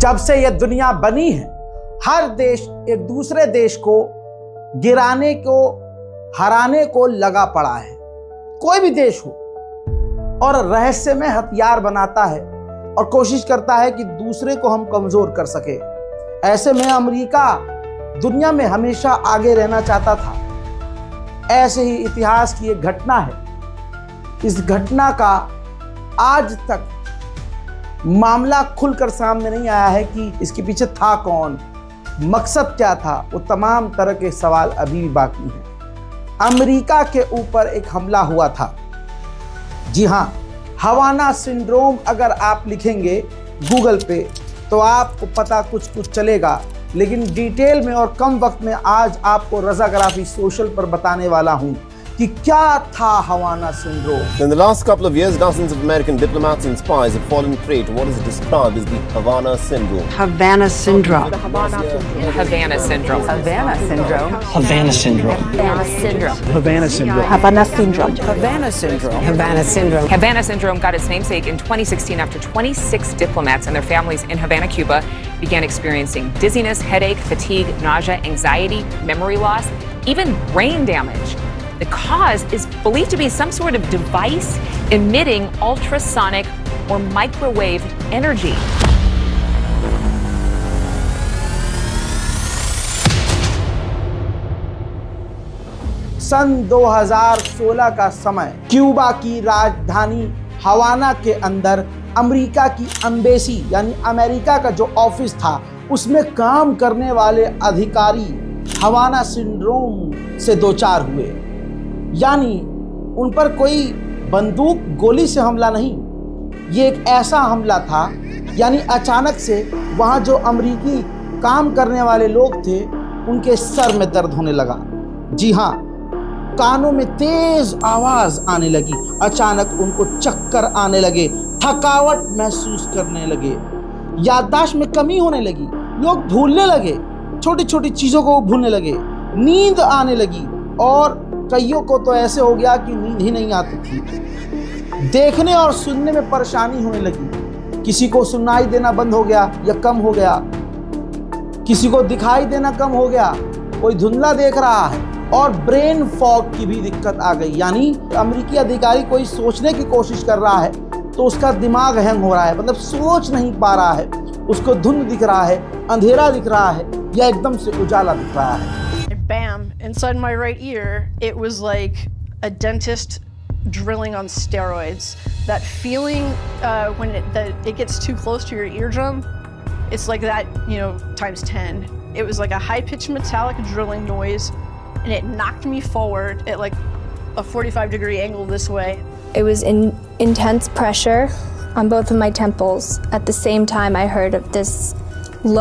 जब से यह दुनिया बनी है, हर देश एक दूसरे देश को गिराने को, हराने को लगा पड़ा है। कोई भी देश हो, और रहस्य में हथियार बनाता है और कोशिश करता है कि दूसरे को हम कमजोर कर सके। ऐसे में अमेरिका दुनिया में हमेशा आगे रहना चाहता था। ऐसे ही इतिहास की एक घटना है। इस घटना का आज तक मामला खुलकर सामने नहीं आया है कि इसके पीछे था कौन, मकसद क्या था। वो तमाम तरह के सवाल अभी भी बाकी हैं। अमेरिका के ऊपर एक हमला हुआ था। जी हाँ, हवाना सिंड्रोम अगर आप लिखेंगे गूगल पे तो आपको पता कुछ चलेगा, लेकिन डिटेल में और कम वक्त में आज आपको रज़ाग्राफी सोशल पर बताने वाला हूँ कि क्या था हवाना syndrome. In the last couple of years, dozens of American diplomats and spies have fallen prey to what is described as the Havana Syndrome. Havana Syndrome. Havana Syndrome. Havana Syndrome. Havana Syndrome. Havana Syndrome. Havana Syndrome. Havana Syndrome. Havana Syndrome. Havana Syndrome. Havana Syndrome. Havana Syndrome got its namesake in 2016 after 26 diplomats and their families in Havana, Cuba began experiencing dizziness, headache, fatigue, nausea, anxiety, memory loss, even brain damage. The cause is believed to be some sort of device emitting ultrasonic or microwave energy. सन 2016 का समय, Cuba की राजधानी हवाना के अंदर America की embassy यानी America का जो ऑफिस था, उसमें काम करने वाले अधिकारी हवाना सिंड्रोम से दो चार हुए। यानी उन पर कोई बंदूक गोली से हमला नहीं, ये एक ऐसा हमला था यानी अचानक से वहाँ जो अमेरिकी काम करने वाले लोग थे उनके सर में दर्द होने लगा। जी हाँ, कानों में तेज आवाज़ आने लगी, अचानक उनको चक्कर आने लगे, थकावट महसूस करने लगे, याददाश्त में कमी होने लगी, लोग भूलने लगे, छोटी छोटी चीज़ों को भूलने लगे, नींद आने लगी और कईयों को तो ऐसे हो गया कि नींद ही नहीं आती थी। देखने और सुनने में परेशानी होने लगी, किसी को सुनाई देना बंद हो गया या कम हो गया, किसी को दिखाई देना कम हो गया, कोई धुंधला देख रहा है, और ब्रेन फॉग की भी दिक्कत आ गई। यानी अमेरिकी अधिकारी कोई सोचने की कोशिश कर रहा है तो उसका दिमाग हैंग हो रहा है, मतलब सोच नहीं पा रहा है, उसको धुंध दिख रहा है, अंधेरा दिख रहा है या एकदम से उजाला दिख रहा है। Bam, inside my right ear, it was like a dentist drilling on steroids. That feeling when it gets too close to your eardrum, it's like that, times 10. It was like a high-pitched metallic drilling noise, and it knocked me forward at like a 45-degree angle this way. It was intense pressure on both of my temples. At the same time, I heard of this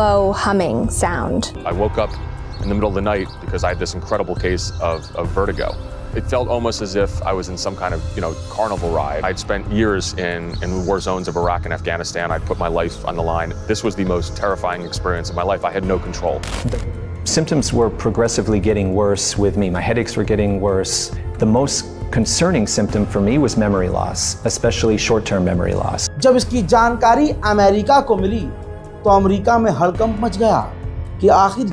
low humming sound. I woke up in the middle of the night because I had this incredible case of vertigo. It felt almost as if I was in some kind of, carnival ride. I'd spent years in war zones of Iraq and Afghanistan. I'd put my life on the line. This was the most terrifying experience of my life. I had no control. Symptoms were progressively getting worse with me. My headaches were getting worse. The most concerning symptom for me was memory loss, especially short-term memory loss. जब इसकी जानकारी America को मिली तो America में हड़कंप much गया कि आखिर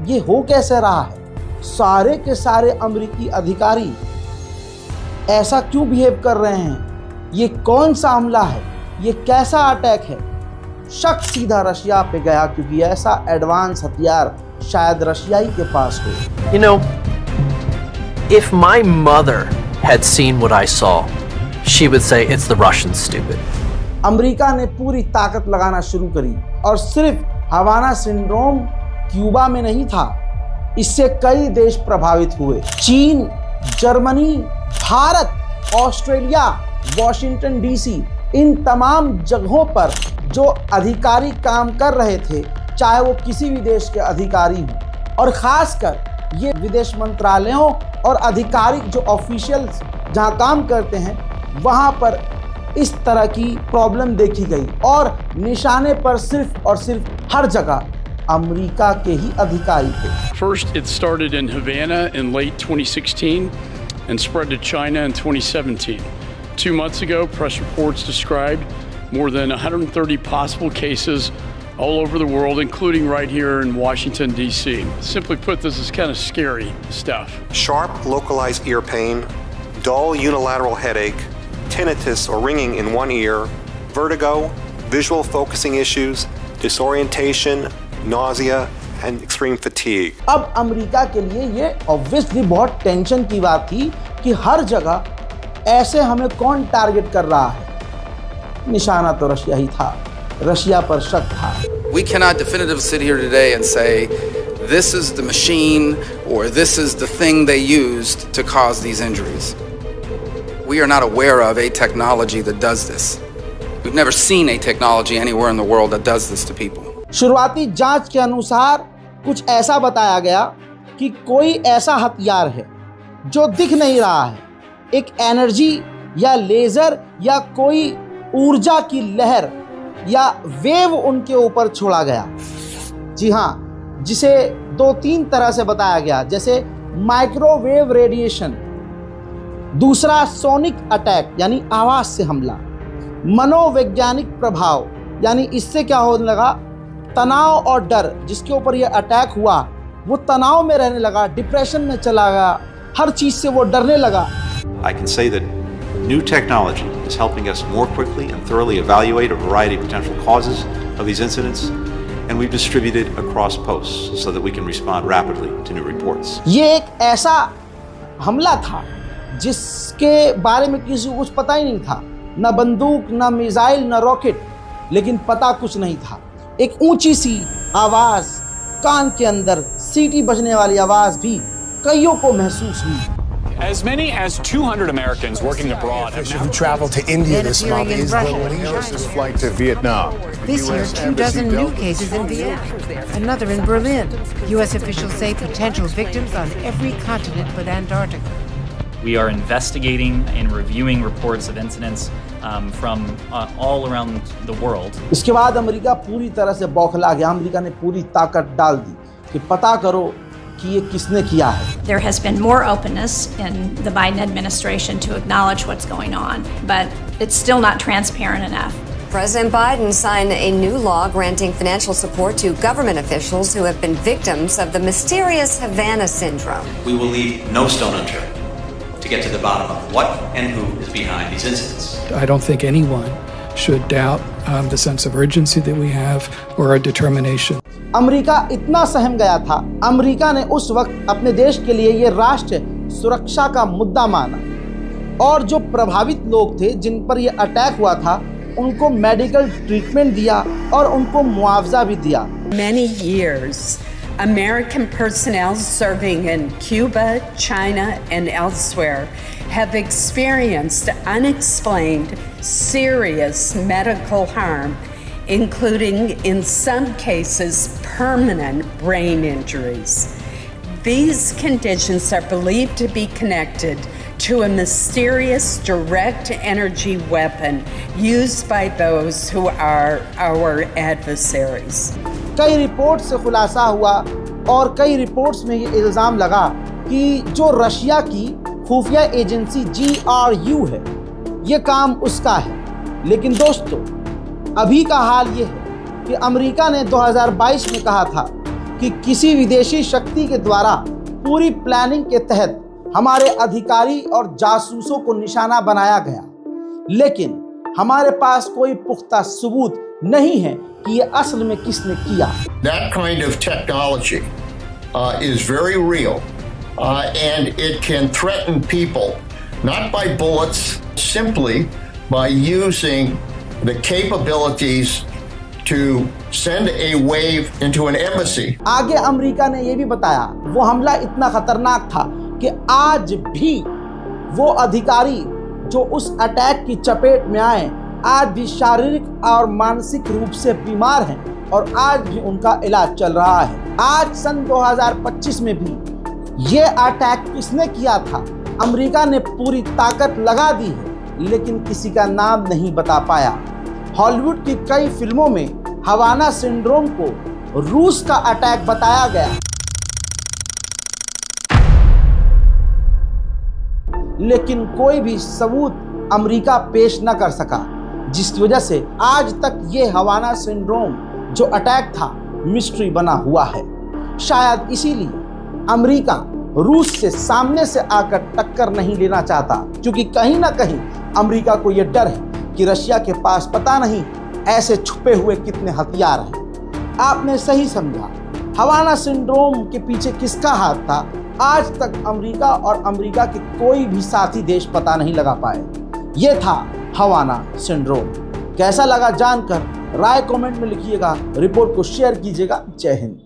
ये हो कैसे रहा है। सारे के सारे अमेरिकी अधिकारी ऐसा क्यों बिहेव कर रहे हैं, ये कौन सा हमला है, ये कैसा अटैक है। शक सीधा रशिया पे गया क्योंकि ऐसा एडवांस हथियार शायद रशियाई के पास हो। If my mother had seen what I saw, she would say it's the Russians, stupid. America ने पूरी ताकत लगाना शुरू करी और सिर्फ हवाना सिंड्रोम क्यूबा में नहीं था, इससे कई देश प्रभावित हुए। चीन, Germany, Bharat, Australia, Washington DC, इन तमाम जगहों पर जो अधिकारी काम कर रहे थे, चाहे वो किसी भी देश के अधिकारी हों, और खासकर ये विदेश मंत्रालयों और आधिकारिक जो ऑफिशियल्स जहां काम करते हैं, वहां पर इस तरह की प्रॉब्लम देखी गई और निशाने पर सिर्फ और सिर्फ हर जगह अमेरिका के ही अधिकारी थे। First, it started in Havana in late 2016 and spread to China in 2017. 2 months ago, press reports described more than 130 possible cases all over the world, including right here in Washington, D.C. Simply put, this is kind of scary stuff. Sharp, localized ear pain, dull unilateral headache, tinnitus or ringing in one ear, vertigo, visual focusing issues, disorientation, nausea, and extreme fatigue. अब America के लिए ये obviously बहुत tension की बात थी कि हर जगह ऐसे हमें कौन टारगेट कर रहा है। निशाना तो रशिया ही था, रशिया पर शक था। We cannot definitively sit here today and say this is the machine or this is the thing they used to cause these injuries. We are not aware of a technology that does this. We've never seen a technology anywhere in the world that does this to people. शुरुआती जांच के अनुसार कुछ ऐसा बताया गया कि कोई ऐसा हथियार है जो दिख नहीं रहा है, एक एनर्जी या लेजर या कोई ऊर्जा की लहर या वेव उनके ऊपर छोड़ा गया। जी हाँ, जिसे 2-3 तरह से बताया गया, जैसे माइक्रोवेव रेडिएशन, दूसरा सोनिक अटैक यानी आवाज से हमला, मनोवैज्ञानिक प्रभाव यानी इससे क्या होने लगा, तनाव और डर, जिसके ऊपर ये अटैक हुआ वो तनाव में रहने लगा, डिप्रेशन में चला गया, हर चीज से वो डरने लगा। I can say that new technology is helping us more quickly and thoroughly evaluate a variety of potential causes of these incidents, and we've distributed across posts so that we can respond rapidly to new reports. ये एक ऐसा हमला था जिसके बारे में किसी को कुछ पता ही नहीं था, न बंदूक, न मिसाइल, न रॉकेट, लेकिन पता कुछ नहीं था। एक ऊंची सी आवाज, कान के अंदर सीटी बजने वाली आवाज भी कईयों को महसूस हुई। As many as 200 Americans working abroad have who traveled to India this month is the latest flight to Vietnam. This year, 24 new cases in Vienna, another in Berlin. U.S. officials say potential victims on every continent but Antarctica. We are investigating and reviewing reports of incidents from all around the world. इसके बाद America पूरी तरह से बौखला गया। America ने पूरी ताकत डाल दी कि पता करो कि ये किसने किया है। There has been more openness in the Biden administration to acknowledge what's going on, but it's still not transparent enough. President Biden signed a new law granting financial support to government officials who have been victims of the mysterious Havana syndrome. We will leave no stone unturned to get to the bottom of what and who is behind these incidents. I don't think anyone should doubt the sense of urgency that we have or our determination. America इतना सहम गया था, America ने उस वक्त अपने देश के लिए ये राष्ट्र सुरक्षा का मुद्दा माना और जो प्रभावित लोग थे जिन पर ये अटैक हुआ था उनको मेडिकल ट्रीटमेंट दिया और उनको मुआवजा भी दिया। Many years, American personnel serving in Cuba, China, and elsewhere have experienced unexplained, serious medical harm, including, in some cases, permanent brain injuries. These conditions are believed to be connected to a mysterious direct energy weapon used by those who are our adversaries. कई report से खुलासा हुआ और कई reports में ये इल्ज़ाम लगा कि जो रशिया की खुफिया एजेंसी GRU है, ये काम उसका है। लेकिन दोस्तों, अभी का हाल ये है कि अमेरिका ने 2022 में कहा था कि किसी विदेशी शक्ति के द्वारा पूरी प्लानिंग के तहत हमारे अधिकारी और जासूसों को निशाना बनाया गया, लेकिन हमारे पास कोई पुख्ता सबूत नहीं है कि ये असल में किसने किया। That kind of technology is very real and it can threaten people not by bullets, simply by using the capabilities to send a wave into an embassy. आगे अमेरिका ने ये भी बताया वो हमला इतना खतरनाक था कि आज भी वो अधिकारी जो उस अटैक की चपेट में आए आज भी शारीरिक और मानसिक रूप से बीमार हैं और आज भी उनका इलाज चल रहा है। आज सन 2025 में भी ये अटैक किसने किया था अमेरिका ने पूरी ताकत लगा दी है, लेकिन किसी का नाम नहीं बता पाया। हॉलीवुड की कई फिल्मों में हवाना सिंड्रोम को रूस का अटैक बताया गया, लेकिन कोई भी सबूत अमेरिका पेश न कर सका, जिसकी वजह से आज तक ये हवाना सिंड्रोम जो अटैक था मिस्ट्री बना हुआ है। शायद इसीलिए अमेरिका रूस से सामने से आकर टक्कर नहीं लेना चाहता, क्योंकि कहीं ना कहीं अमेरिका को यह डर है कि रशिया के पास पता नहीं ऐसे छुपे हुए कितने हथियार हैं। आपने सही समझा, हवाना सिंड्रोम के पीछे किसका हाथ था, आज तक अमेरिका और अमेरिका के कोई भी साथी देश पता नहीं लगा पाए। यह था हवाना सिंड्रोम। कैसा लगा जानकर राय कमेंट में लिखिएगा, रिपोर्ट को शेयर कीजिएगा। जय हिंद।